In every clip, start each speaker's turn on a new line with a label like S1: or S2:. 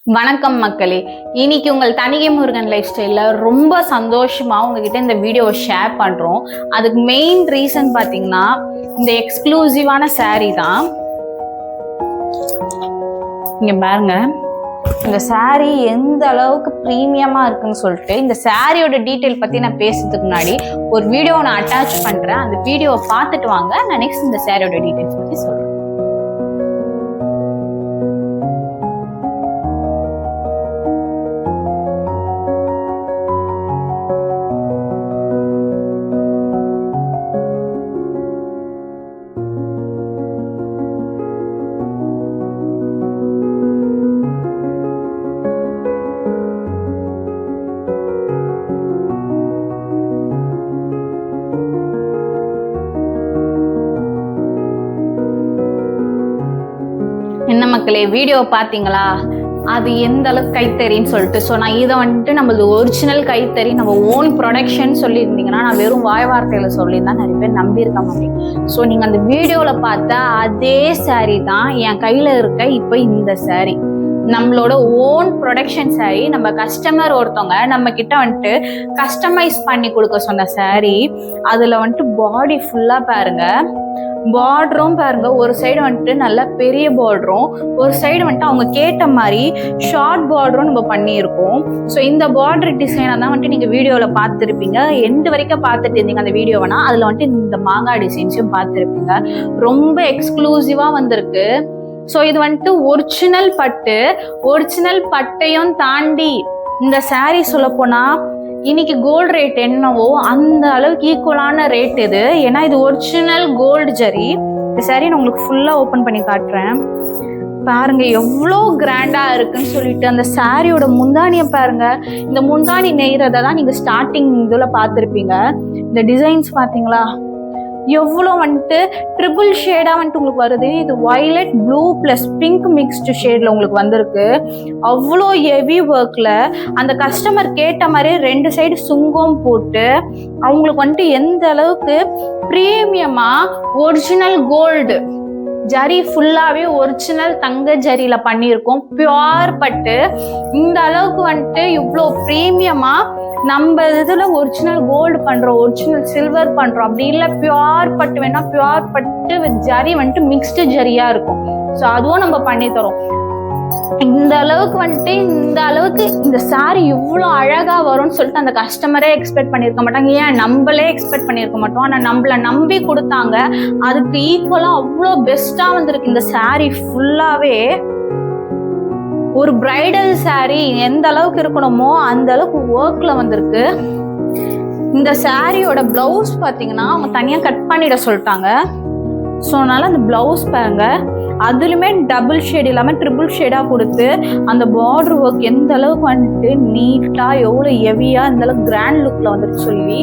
S1: வணக்கம் மக்களே. இன்னைக்கு உங்கள் தணிகை முருகன் லைஃப் ஸ்டைல்ல ரொம்ப சந்தோஷமா உங்ககிட்ட இந்த வீடியோவை ஷேர் பண்றோம். அதுக்கு மெயின் ரீசன் பாத்தீங்கன்னா இந்த எக்ஸ்க்ளூசிவான சாரீ தான். இங்க பாருங்க, இந்த சாரீ எந்த அளவுக்கு ப்ரீமியமா இருக்குன்னு சொல்லிட்டு இந்த சாரியோட டீட்டெயில் பத்தி நான் பேசுறதுக்கு முன்னாடி ஒரு வீடியோவை நான் அட்டாச் பண்றேன். அந்த வீடியோவை பார்த்துட்டு வாங்க, நான் நெக்ஸ்ட் இந்த சாரியோட டீட்டெயில்ஸ் பத்தி சொல்றேன். என்ன மக்களே, வீடியோ பார்த்தீங்களா? அது எந்த அளவுக்கு கைத்தறின்னு சொல்லிட்டு. ஸோ நான் இதை வந்துட்டு நம்மளது ஒரிஜினல் கைத்தறி, நம்ம ஓன் ப்ரொடக்ஷன் சொல்லியிருந்தீங்கன்னா நான் வெறும் வாய் வார்த்தையில் சொல்லியிருந்தா நிறைய பேர் நம்பியிருக்க மாட்டேன். ஸோ நீங்கள் அந்த வீடியோவில் பார்த்தா அதே சாரீ தான் என் கையில் இருக்க இப்போ இந்த சாரீ. நம்மளோட ஓன் ப்ரொடக்ஷன் சாரீ. நம்ம கஸ்டமர் ஒருத்தவங்க நம்ம கிட்ட வந்துட்டு கஸ்டமைஸ் பண்ணி கொடுக்க சொன்ன சாரீ. அதில் வந்துட்டு பாடி ஃபுல்லாக பாருங்க, பார்டரும் பாருங்க, ஒரு சைடு வந்துட்டு நல்லா பெரிய பார்டரும், ஒரு சைடு வந்துட்டு அவங்க கேட்ட மாதிரி ஷார்ட் பார்டரும் நம்ம பண்ணியிருக்கோம். ஸோ இந்த பார்டர் டிசைனை தான் வந்துட்டு நீங்கள் வீடியோவில் பார்த்துருப்பீங்க. எண்டு வரைக்கும் பார்த்துட்டு இருந்தீங்க அந்த வீடியோவனா, அதில் வந்துட்டு இந்த மாங்காய் டிசைன்ஸும் பார்த்துருப்பீங்க. ரொம்ப எக்ஸ்க்ளூசிவாக வந்திருக்கு. ஸோ இது வந்துட்டு ஒரிஜினல் பட்டையும் தாண்டி இந்த சாரீ சொல்ல போனா இன்னைக்கு கோல்டு ரேட் என்னவோ அந்த அளவுக்கு ஈக்குவலான ரேட் இது. ஏன்னா இது ஒரிஜினல் கோல்டு ஜரி. இந்த சாரீ நான் உங்களுக்கு ஃபுல்லா ஓப்பன் பண்ணி காட்டுறேன். பாருங்க எவ்வளோ கிராண்டா இருக்குன்னு சொல்லிட்டு. அந்த சாரியோட முந்தானியை பாருங்க. இந்த முந்தானி நெய்றதை தான் நீங்க ஸ்டார்டிங் இதுல பார்த்துருப்பீங்க. இந்த டிசைன்ஸ் பாத்தீங்களா எவ்வளோ வந்துட்டு ட்ரிபிள் ஷேடாக வந்துட்டு உங்களுக்கு வருது. இது violet blue plus pink mixed ஷேடில் உங்களுக்கு வந்திருக்கு. அவ்வளோ ஹெவி ஒர்க்கில் அந்த கஸ்டமர் கேட்ட மாதிரி 2 சைடு சுங்கம் போட்டு அவங்களுக்கு வந்துட்டு எந்த அளவுக்கு ப்ரீமியமாக ஒரிஜினல் கோல்டு ஜரி ஃபுல்லாகவே ஒரிஜினல் தங்க ஜரியில் பண்ணியிருக்கோம். பியூர் பட்டு. இந்த அளவுக்கு வந்துட்டு இவ்வளோ ப்ரீமியமாக நம்ம இதில் ஒரிஜினல் கோல்டு பண்ணுறோம், ஒரிஜினல் சில்வர் பண்ணுறோம். அப்படி இல்லை பியூர் பட்டு வேணா பியூர் பட்டு வித் ஜரி வந்துட்டு மிக்ஸ்டு ஜரியாக இருக்கும். ஸோ அதுவும் நம்ம பண்ணி தரோம். இந்த அளவுக்கு இந்த சாரி இவ்வளோ அழகா வரும்னு சொல்லிட்டு அந்த கஸ்டமரே எக்ஸ்பெக்ட் பண்ணியிருக்க மாட்டாங்க. ஏன் நம்மளே எக்ஸ்பெக்ட் பண்ணியிருக்க மாட்டோம். ஆனால் நம்மள நம்பி கொடுத்தாங்க. அதுக்கு ஈக்குவலாக அவ்வளோ பெஸ்ட்டாக வந்திருக்கு. இந்த சாரி ஃபுல்லாகவே ஒரு பிரைடல் சாரி எந்த அளவுக்கு இருக்கணுமோ அந்த அளவுக்கு ஒர்க்ல வந்திருக்கு. இந்த சாரியோட பிளவுஸ் பார்த்தீங்கன்னா அவங்க தனியாக கட் பண்ணிட சொல்லிட்டாங்க. ஸோ அதனால அந்த பிளவுஸ் பாருங்க, அதுலுமே டபுள் ஷேட் இல்லாமல் ட்ரிபிள் ஷேடாக கொடுத்து அந்த பார்டர் ஒர்க் எந்த அளவுக்கு வந்துட்டு நீட்டாக எவ்வளோ ஹெவியாக இந்த அளவுக்கு கிராண்ட் லுக்கில் வந்துட்டு சொல்லி.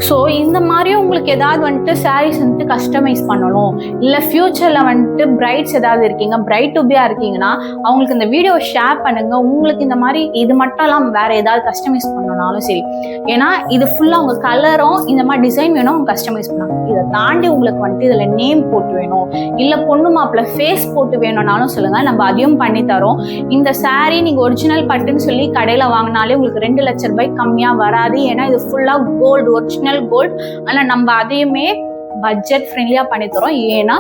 S1: ஸோ இந்த மாதிரியும் உங்களுக்கு ஏதாவது வந்துட்டு சாரீஸ் வந்துட்டு கஸ்டமைஸ் பண்ணணும், இல்லை ஃபியூச்சரில் வந்துட்டு பிரைட்ஸ் ஏதாவது இருக்கீங்க, பிரைட் டுபியாக இருக்கீங்கன்னா அவங்களுக்கு இந்த வீடியோவை ஷேர் பண்ணுங்க. உங்களுக்கு இந்த மாதிரி இது மட்டும் இல்லாமல் வேற ஏதாவது கஸ்டமைஸ் பண்ணணும்னாலும் சரி. ஏன்னா இது ஃபுல்லாக உங்கள் கலரும் இந்த மாதிரி டிசைன் வேணும் அவங்க கஸ்டமைஸ் பண்ணாங்க. இதை தாண்டி உங்களுக்கு வந்துட்டு இதில் நேம் போட்டு வேணும், இல்லை பொண்ணு மாப்பிள்ள ஃபேஸ் போட்டு வேணும்னாலும் சொல்லுங்க, நம்ம அதையும் பண்ணி தரோம். இந்த சாரீ நீங்கள் ஒரிஜினல் பட்டுன்னு சொல்லி கடையில் வாங்கினாலே உங்களுக்கு 2 லட்சம் ரூபாய் கம்மியாக வராது. ஏன்னா இது ஃபுல்லாக கோல்டு, ஒரிஜினல் கோல்ட். ஆனால் நம்ம அதையுமே பட்ஜெட் ஃப்ரெண்ட்லியா பண்ணி தரோம். ஏன்னா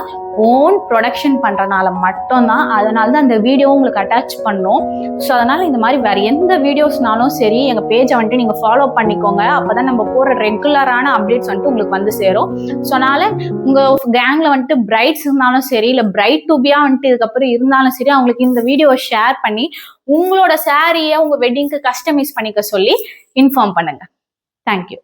S1: ஓன் ப்ரொடக்ஷன் பண்றதுனால மட்டும்தான். அதனால தான் அந்த வீடியோ உங்களுக்கு அட்டாச் பண்ணோம். ஸோ அதனால இந்த மாதிரி வேற எந்த வீடியோஸ்னாலும் சரி எங்க பேஜை வந்துட்டு நீங்க ஃபாலோ பண்ணிக்கோங்க. அப்பதான் நம்ம போற ரெகுலரான அப்டேட்ஸ் வந்துட்டு உங்களுக்கு வந்து சேரும். ஸோ அதனால உங்க கேங்ல வந்துட்டு பிரைட்ஸ் இருந்தாலும் சரி, இல்லை பிரைட் டூபியா வந்துட்டு இதுக்கப்புறம் இருந்தாலும் சரி, அவங்களுக்கு இந்த வீடியோவை ஷேர் பண்ணி உங்களோட சாரியை உங்க வெட்டிங்க்கு கஸ்டமைஸ் பண்ணிக்க சொல்லி இன்ஃபார்ம் பண்ணுங்க. தேங்க்யூ.